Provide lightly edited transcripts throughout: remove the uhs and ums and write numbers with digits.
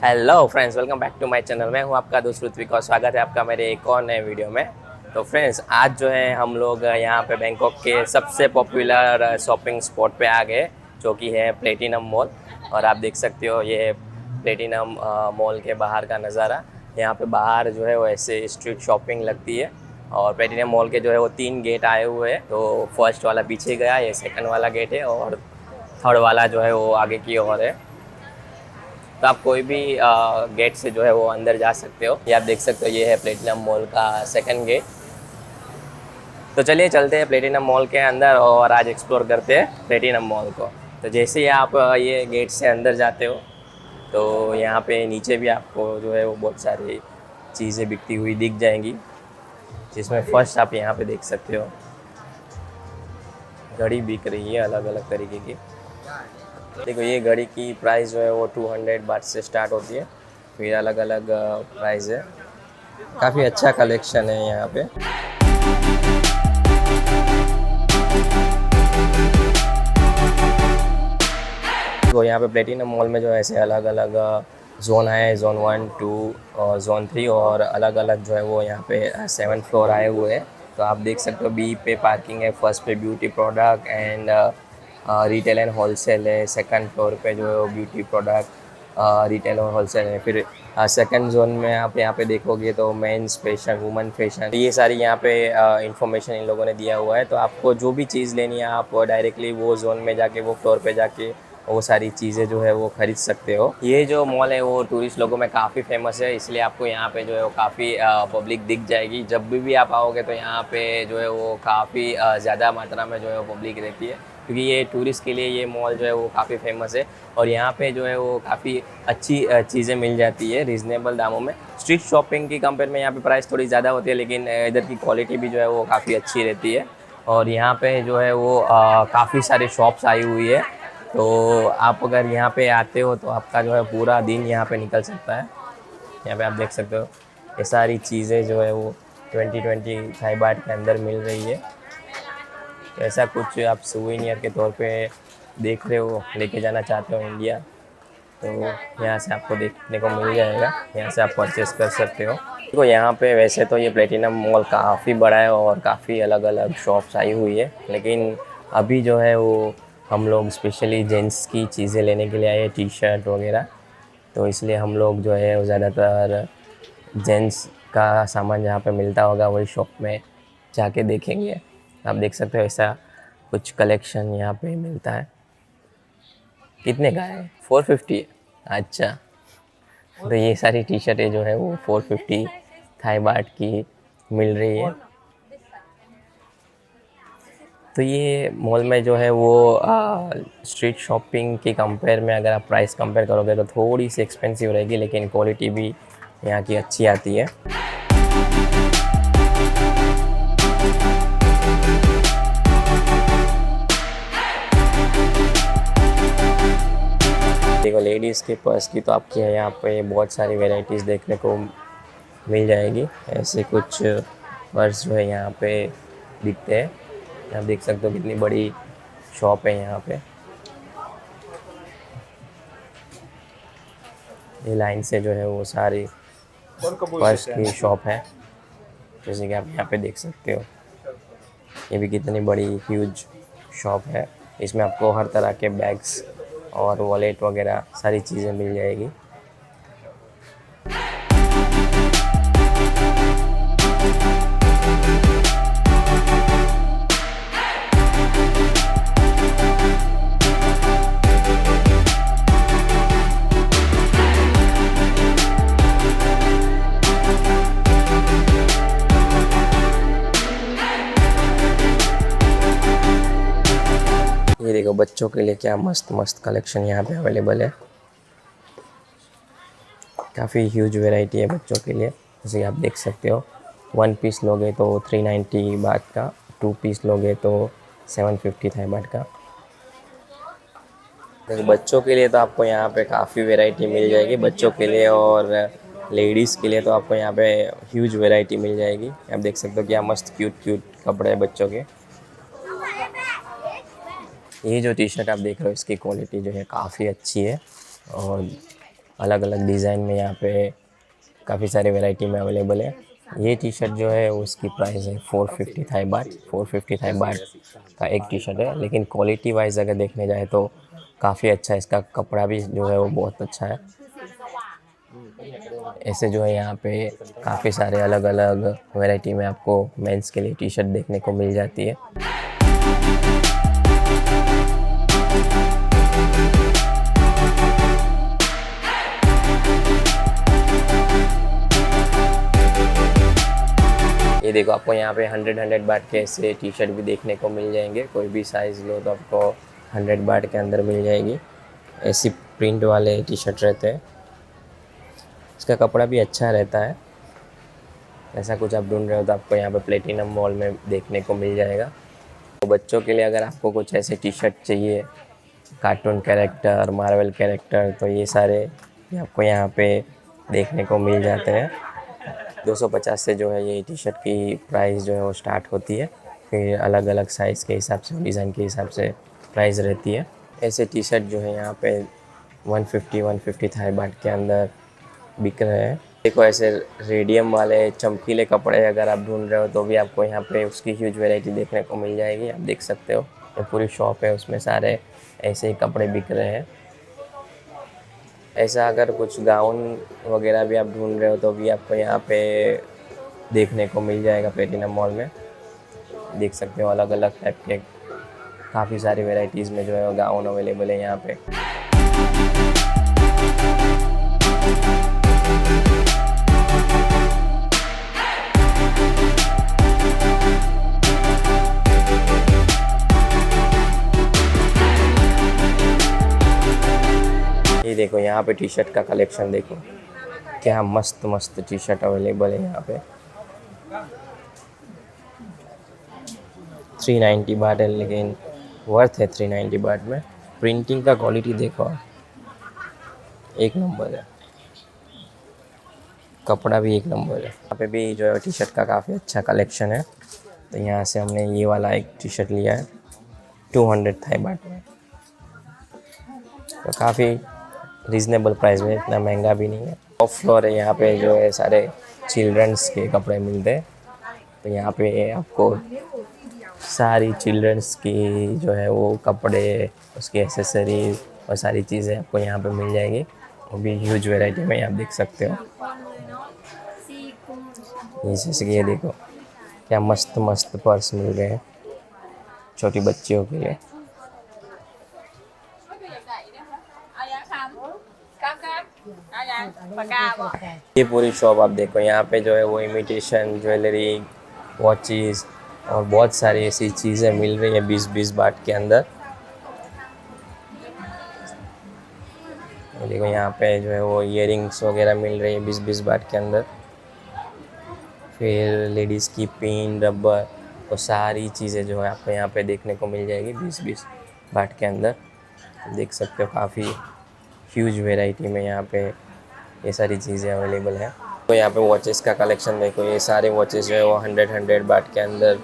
Hello friends, welcome back to my channel. मैं हूं आपका दोस्त ऋत्विक और स्वागत है आपका मेरे एक और नए वीडियो में। तो फ्रेंड्स, आज जो है हम लोग यहाँ पे बैंकॉक के सबसे पॉपुलर शॉपिंग स्पॉट पे आ गए, जो कि है प्लेटिनम मॉल। और आप देख सकते हो ये प्लेटिनम मॉल के बाहर का नज़ारा। यहाँ पे बाहर जो है वो ऐसे स्ट्रीट शॉपिंग लगती है। और प्लेटिनम मॉल के जो है वो 3 गेट आए हुए हैं। तो फर्स्ट वाला पीछे गया, ये सेकंड वाला गेट है और थर्ड वाला जो है वो आगे की ओर है। तो आप कोई भी गेट से जो है वो अंदर जा सकते हो। ये आप देख सकते हो, ये है प्लेटिनम मॉल का सेकंड गेट। तो चलिए चलते हैं प्लेटिनम मॉल के अंदर और आज एक्सप्लोर करते हैं प्लेटिनम मॉल को। तो जैसे ही आप ये गेट से अंदर जाते हो तो यहाँ पे नीचे भी आपको जो है वो बहुत सारी चीज़ें बिकती हुई दिख जाएंगी, जिसमें फर्स्ट आप यहाँ पे देख सकते हो घड़ी बिक रही है अलग अलग तरीके की। देखो, ये घड़ी की प्राइस जो है वो 200 बात से स्टार्ट होती है, फिर अलग अलग प्राइस है। काफ़ी अच्छा कलेक्शन है यहाँ पे। तो यहाँ पे प्लेटिनम मॉल में जो है ऐसे अलग अलग जोन है, जोन 1, 2 और जोन 3, और अलग अलग जो है वो यहाँ पे 7 फ्लोर आए हुए हैं। तो आप देख सकते हो, बी पे पार्किंग है, फर्स्ट पे beauty product and retail and wholesale है, सेकंड फ्लोर पे जो है वो ब्यूटी प्रोडक्ट रिटेल और होलसेल है। फिर सेकंड जोन में आप यहाँ पे देखोगे तो मेंस फैशन, वुमेन फैशन, ये सारी यहाँ पे इंफॉर्मेशन इन लोगों ने दिया हुआ है। तो आपको जो भी चीज़ लेनी है आप डायरेक्टली वो जोन में जाके, वो फ्लोर पे जाके वो सारी चीज़ें जो है वो ख़रीद सकते हो। ये जो मॉल है वो टूरिस्ट लोगों में काफ़ी फेमस है, इसलिए आपको यहाँ पे जो है वो काफ़ी पब्लिक दिख जाएगी। जब भी आप आओगे तो यहाँ पे जो है वो काफ़ी ज़्यादा मात्रा में जो है वो पब्लिक रहती है, क्योंकि ये टूरिस्ट के लिए ये मॉल जो है वो काफ़ी फेमस है। और यहाँ पे जो है वो काफ़ी अच्छी चीज़ें मिल जाती है रिजनेबल दामों में। स्ट्रीट शॉपिंग की कंपेयर में यहाँ पे प्राइस थोड़ी ज़्यादा होती है, लेकिन इधर की क्वालिटी भी जो है वो काफ़ी अच्छी रहती है। और यहाँ पे जो है वो काफ़ी सारी शॉप्स आई हुई है। तो आप अगर यहाँ पे आते हो तो आपका जो है पूरा दिन यहाँ पे निकल सकता है। यहाँ पे आप देख सकते हो ये सारी चीज़ें जो है वो 20 थाई बाट के अंदर मिल रही है। तो ऐसा कुछ आप सुवेनियर के तौर पे देख रहे हो, लेके जाना चाहते हो इंडिया, तो यहाँ से आपको देखने को मिल जाएगा। यहाँ से आप परचेस कर सकते हो। तो यहाँ पे वैसे तो ये प्लेटिनम मॉल काफ़ी बड़ा है और काफ़ी अलग अलग शॉप्स आई हुई है, लेकिन अभी जो है वो हम लोग स्पेशली जेंट्स की चीज़ें लेने के लिए आए, टी शर्ट वगैरह। तो इसलिए हम लोग जो है वो ज़्यादातर जेंट्स का सामान जहाँ पे मिलता होगा वही शॉप में जाके देखेंगे। आप देख सकते हो ऐसा कुछ कलेक्शन यहाँ पे मिलता है। कितने का है? 450 है। अच्छा, तो ये सारी टी शर्टें जो है वो 450 थाई बाट की मिल रही है। तो ये मॉल में जो है वो स्ट्रीट शॉपिंग के कंपेयर में अगर आप प्राइस कंपेयर करोगे तो थोड़ी सी एक्सपेंसिव रहेगी, लेकिन क्वालिटी भी यहाँ की अच्छी आती है। देखो, लेडीज़ के पर्स की तो आपके यहाँ पे बहुत सारी वेराइटीज़ देखने को मिल जाएगी। ऐसे कुछ पर्स जो है यहाँ पे दिखते हैं। आप देख सकते हो कितनी बड़ी शॉप है यहाँ पे। ये लाइन से जो है वो सारी पर्स की शॉप है, जैसे कि आप यहाँ पे देख सकते हो। ये भी कितनी बड़ी ह्यूज शॉप है। इसमें आपको हर तरह के बैग्स और वॉलेट वगैरह सारी चीज़ें मिल जाएगी। ये देखो, बच्चों के लिए क्या मस्त मस्त कलेक्शन यहाँ पे अवेलेबल है। काफ़ी ह्यूज वैरायटी है बच्चों के लिए, जैसे आप देख सकते हो। 1 पीस लोगे तो 390 बात का, 2 पीस लोगे तो 750 थाई बात का। देखो, बच्चों के लिए तो आपको यहाँ पे काफ़ी वैरायटी मिल जाएगी बच्चों के लिए, और लेडीज़ के लिए तो आपको यहाँ पे ह्यूज वैरायटी मिल जाएगी। आप देख सकते हो क्या मस्त क्यूट क्यूट कपड़े हैं बच्चों के। ये जो टी शर्ट आप देख रहे हो इसकी क्वालिटी जो है काफ़ी अच्छी है, और अलग अलग डिज़ाइन में यहाँ पे काफ़ी सारे वैरायटी में अवेलेबल है। ये टी शर्ट जो है उसकी प्राइस है 450 थाई बाट। 450 थाई बाट का एक टी शर्ट है, लेकिन क्वालिटी वाइज अगर देखने जाए तो काफ़ी अच्छा है। इसका कपड़ा भी जो है वो बहुत अच्छा है। ऐसे जो है यहाँ पे काफ़ी सारे अलग अलग वैरायटी में आपको मेंस के लिए टी शर्ट देखने को मिल जाती है। ये देखो, आपको यहाँ पे 100 बाट के ऐसे टी शर्ट भी देखने को मिल जाएंगे। कोई भी साइज़ लो तो आपको 100 बाट के अंदर मिल जाएगी। ऐसी प्रिंट वाले टी शर्ट रहते हैं। इसका कपड़ा भी अच्छा रहता है। ऐसा कुछ आप ढूंढ रहे हो तो आपको यहाँ पे प्लेटिनम मॉल में देखने को मिल जाएगा। तो बच्चों के लिए अगर आपको कुछ ऐसे टी शर्ट चाहिए, कार्टून कैरेक्टर, मार्वल कैरेक्टर, तो ये सारे आपको यहाँ पे देखने को मिल जाते हैं। 250 से जो है ये टी शर्ट की प्राइस जो है वो स्टार्ट होती है। फिर अलग अलग साइज़ के हिसाब से, डिज़ाइन के हिसाब से प्राइस रहती है। ऐसे टी शर्ट जो है यहाँ पे 150 थाई बाट के अंदर बिक रहे हैं। देखो, ऐसे रेडियम वाले चमकीले कपड़े अगर आप ढूंढ रहे हो तो भी आपको यहाँ पे उसकी ह्यूज वैरायटी देखने को मिल जाएगी। आप देख सकते हो, ये पूरी शॉप है, उसमें सारे ऐसे ही कपड़े बिक रहे हैं। ऐसा अगर कुछ गाउन वगैरह भी आप ढूंढ रहे हो तो भी आपको यहाँ पे देखने को मिल जाएगा प्लेटिनम मॉल में। देख सकते हो अलग अलग टाइप के काफ़ी सारी वैरायटीज़ में जो है गाउन अवेलेबल है यहाँ पे। ये देखो, यहाँ पे टी शर्ट का कलेक्शन देखो, क्या मस्त मस्त टी शर्ट अवेलेबल है यहाँ पे। 390 बाट है, लेकिन वर्थ है 390 बाट में। प्रिंटिंग का क्वालिटी देखो, एक नंबर है। कपड़ा भी एक नंबर है। यहाँ पे भी जो है टी शर्ट का काफ़ी अच्छा कलेक्शन है। तो यहाँ से हमने ये वाला एक टी शर्ट लिया है 200 थाई बाट में। तो काफ़ी रीज़नेबल प्राइस में, इतना महंगा भी नहीं है। टॉप फ्लोर है, यहाँ पे जो है सारे चिल्ड्रंस के कपड़े मिलते हैं। तो यहाँ पे आपको सारी चिल्ड्रंस की जो है वो कपड़े, उसकी एसेसरीज और सारी चीज़ें आपको यहाँ पे मिल जाएगी। वो भी ह्यूज वैरायटी में आप देख सकते हो। जैसे कि ये देखो, क्या मस्त मस्त पर्स मिल रहे हैं छोटी बच्चियों के लिए। ये पूरी शॉप आप देखो, यहाँ पे जो है वो इमिटेशन ज्वेलरी, वॉचेस और बहुत सारी ऐसी चीज़ें मिल रही है 20-20 बाट के अंदर। देखो, यहाँ पे जो है वो इयरिंग्स वगैरह मिल रही है 20-20 बाट के अंदर। फिर लेडीज़ की पिन, रबर और सारी चीज़ें जो है आपको यहाँ पे देखने को मिल जाएगी 20-20 बाट के अंदर। देख सकते हो, काफ़ी ह्यूज वैरायटी में यहाँ पे ये सारी चीज़ें अवेलेबल है। तो यहाँ पे वॉचेस का कलेक्शन देखो, ये सारे वॉचेस जो है वो 100 बाट के अंदर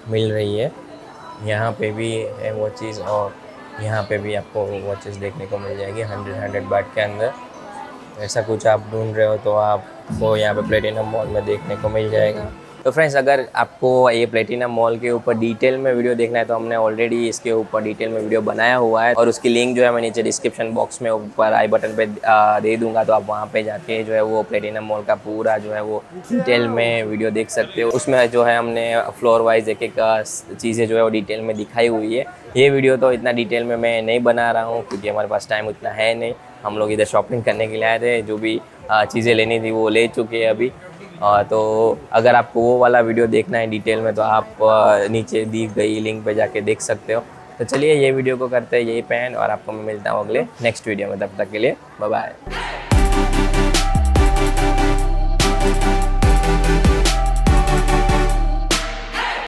मिल रही है। यहाँ पे भी है वॉचेस और यहाँ पे भी आपको वॉचेस देखने को मिल जाएगी 100 बाट के अंदर। तो ऐसा कुछ आप ढूंढ रहे हो तो आपको यहाँ पे प्लेटिनम मॉल में देखने को मिल जाएगा। तो फ्रेंड्स, अगर आपको ये प्लेटिनम मॉल के ऊपर डिटेल में वीडियो देखना है तो हमने ऑलरेडी इसके ऊपर डिटेल में वीडियो बनाया हुआ है, और उसकी लिंक जो है मैं नीचे डिस्क्रिप्शन बॉक्स में ऊपर आई बटन पे दे दूंगा। तो आप वहाँ पे जाके जो है वो प्लेटिनम मॉल का पूरा जो है वो डिटेल में वीडियो देख सकते हो। उसमें जो है हमने फ्लोर वाइज एक एक चीज़ें जो है वो डिटेल में दिखाई हुई है। ये वीडियो तो इतना डिटेल में मैं नहीं बना रहा हूँ क्योंकि हमारे पास टाइम उतना है नहीं। हम लोग इधर शॉपिंग करने के लिए आए थे, जो भी चीज़ें लेनी थी वो ले चुके हैं अभी। तो अगर आपको वो वाला वीडियो देखना है डिटेल में तो आप नीचे दी गई लिंक पे जाके देख सकते हो। तो चलिए, ये वीडियो को करते हैं यही पे एंड, और आपको मैं मिलता हूँ अगले नेक्स्ट वीडियो में। तब तक के लिए बाय बाय।